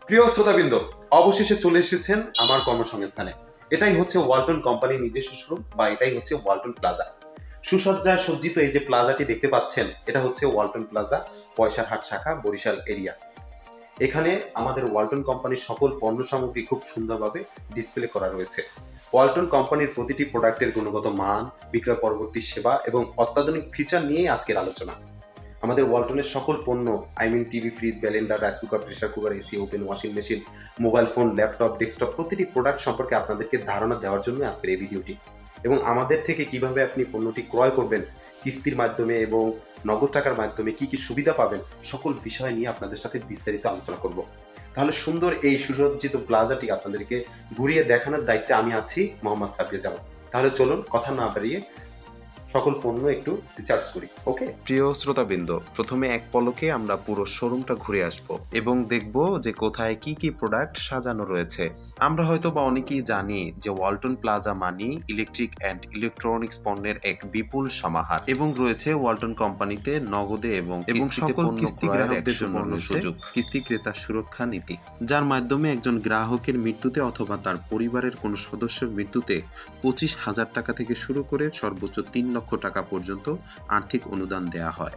প্রিয় শ্রোতাবৃন্দ, অবশেষে চলে এসেছেন আমার কর্মসংস্থানে। এটাই হচ্ছে ওয়ালটন কোম্পানির নিজস্ব শোরুম বা এটাই হচ্ছে ওয়ালটন প্লাজা। সুসজ্জায় সজ্জিত এই যে প্লাজাটি দেখতে পাচ্ছেন, এটা হচ্ছে ওয়ালটন প্লাজা, পয়সারহাট শাখা, বরিশাল এরিয়া। এখানে আমাদের ওয়ালটন কোম্পানির সকল পণ্য সামগ্রী খুব সুন্দরভাবে ডিসপ্লে করা রয়েছে। ওয়ালটন কোম্পানির প্রতিটি প্রোডাক্টের গুণগত মান, বিক্রয় পরবর্তী সেবা এবং অত্যাধুনিক ফিচার নিয়েই আজকের আলোচনা। আমাদের ওয়ালটনের সকল পণ্য, TV, fridge, Blender, rice cooker, pressure cooker, AC, open, washing machine, mobile phone, laptop, desktop, প্রতিটি প্রোডাক্ট সম্পর্কে আপনাদেরকে ধারণা দেওয়ার জন্য আজকের এই ভিডিওটি। এবং আমাদের থেকে কিভাবে আপনি পণ্যটি ক্রয় করবেন, কিস্তির মাধ্যমে এবং নগদ টাকার মাধ্যমে কি কি সুবিধা পাবেন, সকল বিষয় নিয়ে আপনাদের সাথে বিস্তারিত আলোচনা করব। তাহলে সুন্দর এই সুসজ্জিত প্লাজাটি আপনাদেরকে ঘুরিয়ে দেখানোর দায়িত্বে আমি আছি, মোহাম্মদ সাব্বির জামান। তাহলে চলুন কথা না বাড়িয়ে সকল পণ্য একটু রিসার্চ করি। ওকে প্রিয় শ্রোতাবৃন্দ, প্রথমে এক পলকে আমরা পুরো শোরুমটা ঘুরে আসব এবং দেখব যে কোথায় কি কি প্রোডাক্ট সাজানো রয়েছে। আমরা হয়তো বা অনেকেই জানি যে Walton plaza money electric and electronics পণ্যের এক বিপুল সমাহার এবং রয়েছে ওয়ালটন কোম্পানিতে নগদে এবং সকল কিস্তি গ্রাহকদের জন্য সুযোগ কিস্তি ক্রেতা সুরক্ষা নীতি, যার মাধ্যমে একজন গ্রাহকের মৃত্যুতে অথবা তার পরিবারের কোনো সদস্যের মৃত্যুতে 25,000 টাকা থেকে শুরু করে সর্বোচ্চ 3 লক্ষ টাকা পর্যন্ত আর্থিক অনুদান দেয়া হয়।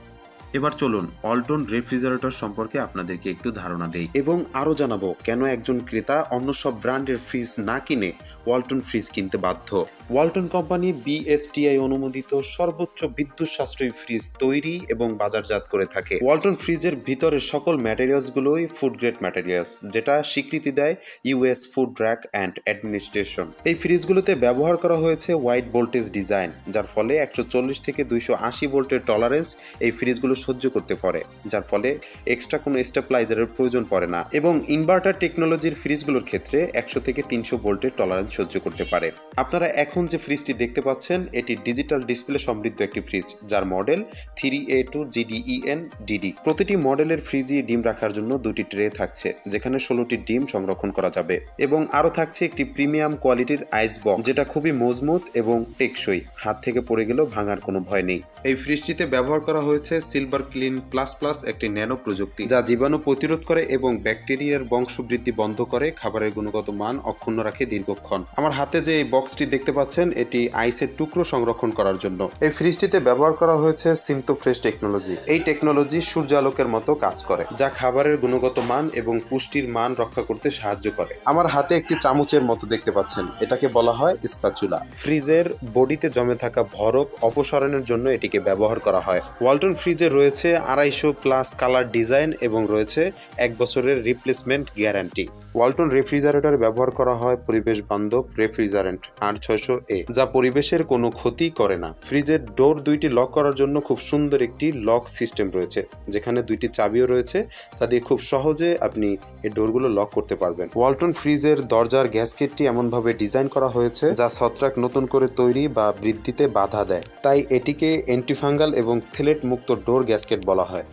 এবার চলুন ওয়ালটন রেফ্রিজারেটর সম্পর্কে আপনাদেরকে একটু ধারণা দেই এবং আরও জানাবো কেন একজন ক্রেতা অন্য সব ব্র্যান্ডের ফ্রিজ না কিনে ওয়ালটন ফ্রিজ কিনতে বাধ্য। ওয়ালটন কোম্পানি বিএসটিআই অনুমোদিত সর্বোচ্চ বিদ্যুৎ সাশ্রয়ী ফ্রিজ তৈরি এবং বাজারজাত করে থাকে। ওয়ালটন ফ্রিজের ভিতরের সকল ম্যাটেরিয়ালসগুলোই ফুড গ্রেড ম্যাটেরিয়ালস, যেটা স্বীকৃতি দেয় US food drug and administration. এই ফ্রিজগুলোতে ব্যবহার করা হয়েছে ওয়াইড ভোল্টেজ ডিজাইন, যার ফলে 140 থেকে 280 ভোল্টের টলারেন্স এই ফ্রিজগুলো সহ্য করতে পারে, যার ফলে এক্সট্রা কোনো স্টেবিলাইজারের প্রয়োজন পড়ে না। এবং ইনভার্টার টেকনোলজির ফ্রিজগুলোর ক্ষেত্রে 100 থেকে 300 ভোল্টের টলারেন্স সহ্য করতে পারে। আপনারা এখন যে ফ্রিজটি দেখতে পাচ্ছেন, এটি ডিজিটাল ডিসপ্লে সমৃদ্ধ একটি ফ্রিজ, যার মডেল 3A2GDEN-DD। প্রতিটি মডেলের ফ্রিজই ডিম রাখার জন্য 2টি ট্রে থাকছে, যেখানে 16টি ডিম সংরক্ষণ করা যাবে। এবং আরও থাকছে একটি প্রিমিয়াম কোয়ালিটির আইস বক্স, যেটা খুবই মজবুত এবং টেকসই, হাত থেকে পড়ে গেলেও ভাঙার কোনো ভয় নেই। এই ফ্রিজটিতে ব্যবহার করা হয়েছে সিলভার ক্লিন প্লাস প্লাস একটি ন্যানো প্রযুক্তি, যা জীবাণু প্রতিরোধ করে এবং ব্যাকটেরিয়ার বংশবৃদ্ধি বন্ধ করে, খাবারের গুণগত মান অক্ষুণ্ণ রাখে দীর্ঘক্ষণ। আমার হাতে যে এই বক্সটি দেখতে পাচ্ছেন, এটি আইসের টুকরো সংরক্ষণ করার জন্য। এই ফ্রিজটিতে ব্যবহার করা হয়েছে সিন্থোফ্রেশ টেকনোলজি। এই টেকনোলজি সূর্যালোকের মতো কাজ করে, যা খাবারের গুণগত মান এবং পুষ্টির মান রক্ষা করতে সাহায্য করে। আমার হাতে একটি চামচের মতো দেখতে পাচ্ছেন, এটাকে বলা হয় স্প্যাচুলা। ফ্রিজের বডিতে জমে থাকা বরফ অপসারণের জন্য এটিকে ব্যবহার করা হয়। ওয়ালটন ফ্রিজে রয়েছে 250 প্লাস কালার ডিজাইন এবং রয়েছে 1 বছরের রিপ্লেসমেন্ট গ্যারান্টি। ওয়ালটন রেফ্রিজারেটরে ব্যবহার করা হয় পরিবেশ বান্ধব রেফ্রিজারেন্ট R600A, যা পরিবেশের কোনো ক্ষতি করে না। ফ্রিজের ডোর 2টি লক করার জন্য খুব সুন্দর একটি লক সিস্টেম রয়েছে, যেখানে 2টি চাবিও রয়েছে, তা দিয়ে খুব সহজে আপনি এই ডোরগুলো লক করতে পারবেন। ওয়ালটন ফ্রিজের দরজার গ্যাসকেটটি এমনভাবে ডিজাইন করা হয়েছে যা ছত্রাক নতুন করে তৈরি বা বৃদ্ধিতে বাধা দেয়, তাই এটিকে অ্যান্টিফাঙ্গাল এবং থেলেট মুক্ত ডোর গ্যাসকেট বলা হয়।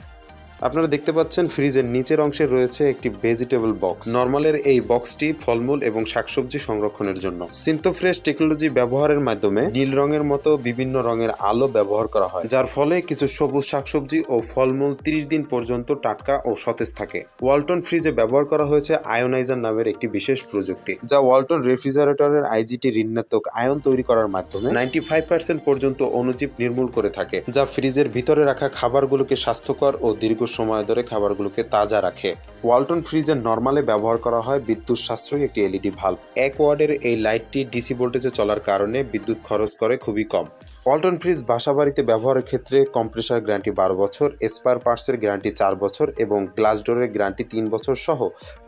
আপনারা দেখতে পাচ্ছেন ফ্রিজের নিচের অংশে রয়েছে একটি ভেজিটেবল বক্স। নরমালের এই বক্সটি ফলমূল এবং শাকসবজি সংরক্ষণের জন্য। সিন্থোফ্রেশ টেকনোলজি ব্যবহারের মাধ্যমে নীল রঙের মতো বিভিন্ন রঙের আলো ব্যবহার করা হয়, যার ফলে কিছু সবুজ শাকসবজি ও ফলমূল 30 দিন পর্যন্ত টাটকা ও সতেজ থাকে। ওয়ালটন ফ্রিজে ব্যবহার করা হয়েছে আয়োনাইজার নামের একটি বিশেষ প্রযুক্তি, যা ওয়ালটন রেফ্রিজারেটরের আইজিটি ঋণাত্মক আয়ন তৈরি করার মাধ্যমে 95% পর্যন্ত অণুজীব নির্মূল করে থাকে, যা ফ্রিজের ভিতরে রাখা খাবারগুলোকে স্বাস্থ্যকর ও দীর্ঘ সময় ধরে খাবারগুলোকে তাজা রাখে। ওয়ালটন ফ্রিজের নরমালে ব্যবহার করা হয় বিদ্যুৎ সাশ্রয়ী একটি এলইডি ভাল্ব। 1 ওয়াটের এই লাইটটি ডিসি ভোল্টেজে চলার কারণে বিদ্যুৎ খরচ করে খুবই কম। ওয়ালটন ফ্রিজ বাসাবাড়িতে ব্যবহারের ক্ষেত্রে কম্প্রেসার গ্যারান্টি 12 বছর, স্পেয়ার পার্টসের গ্যারান্টি 4 বছর এবং গ্লাস ডোরের গ্যারান্টি 3 বছর সহ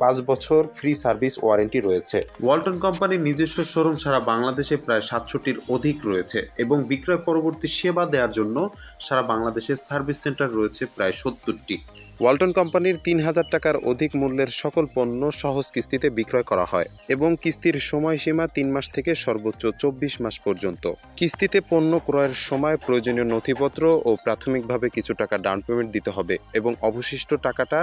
5 বছর ফ্রি সার্ভিস ওয়ারেন্টি রয়েছে। ওয়ালটন কোম্পানির নিজস্ব শোরুম সারা বাংলাদেশে প্রায় 700টির অধিক রয়েছে এবং বিক্রয় পরবর্তী সেবা দেওয়ার জন্য সারা বাংলাদেশে সার্ভিস সেন্টার রয়েছে প্রায় 70টি। ওয়ালটন কোম্পানির 3000 টাকার অধিক মূল্যের সকল পণ্য সহজ কিস্তিতে বিক্রয় করা হয় এবং কিস্তির সময়সীমা 3 মাস থেকে সর্বোচ্চ 24 মাস পর্যন্ত। কিস্তিতে পণ্য ক্রয়ের সময় প্রয়োজনীয় নথিপত্র ও প্রাথমিকভাবে কিছু টাকা ডাউন পেমেন্ট দিতে হবে এবং অবশিষ্ট টাকাটা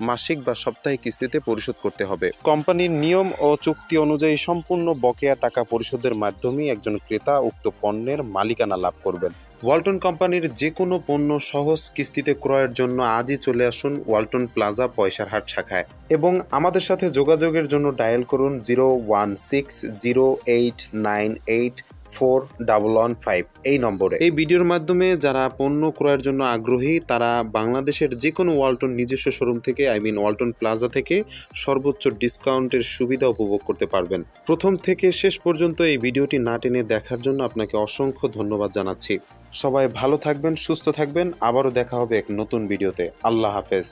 মাসিক বা সাপ্তাহিক কিস্তিতে পরিশোধ করতে হবে। কোম্পানির নিয়ম ও চুক্তি অনুযায়ী সম্পূর্ণ বকেয়া টাকা পরিশোধের মাধ্যমেই একজন ক্রেতা উক্ত পণ্যের মালিকানা লাভ করবেন। ওয়ালটন কোম্পানির যে কোনো পণ্য সহজ কিস্তিতে ক্রয়ের জন্য আজই চলে আসুন ওয়ালটন প্লাজা পয়সার হাট শাখায় এবং আমাদের সাথে যোগাযোগের জন্য ডায়াল করুন 01608984115 এই নম্বরে। এই ভিডিওর মাধ্যমে যারা পণ্য ক্রয়ের জন্য আগ্রহী তারা বাংলাদেশের যে কোনো ওয়ালটন নিজস্ব শোরুম থেকে ওয়ালটন প্লাজা থেকে সর্বোচ্চ ডিসকাউন্টের সুবিধা উপভোগ করতে পারবেন। প্রথম থেকে শেষ পর্যন্ত এই ভিডিওটি না টেনে দেখার জন্য আপনাকে অসংখ্য ধন্যবাদ জানাচ্ছি। সবাই ভালো থাকবেন, সুস্থ থাকবেন। আবারও দেখা হবে এক নতুন ভিডিওতে। আল্লাহ হাফেজ।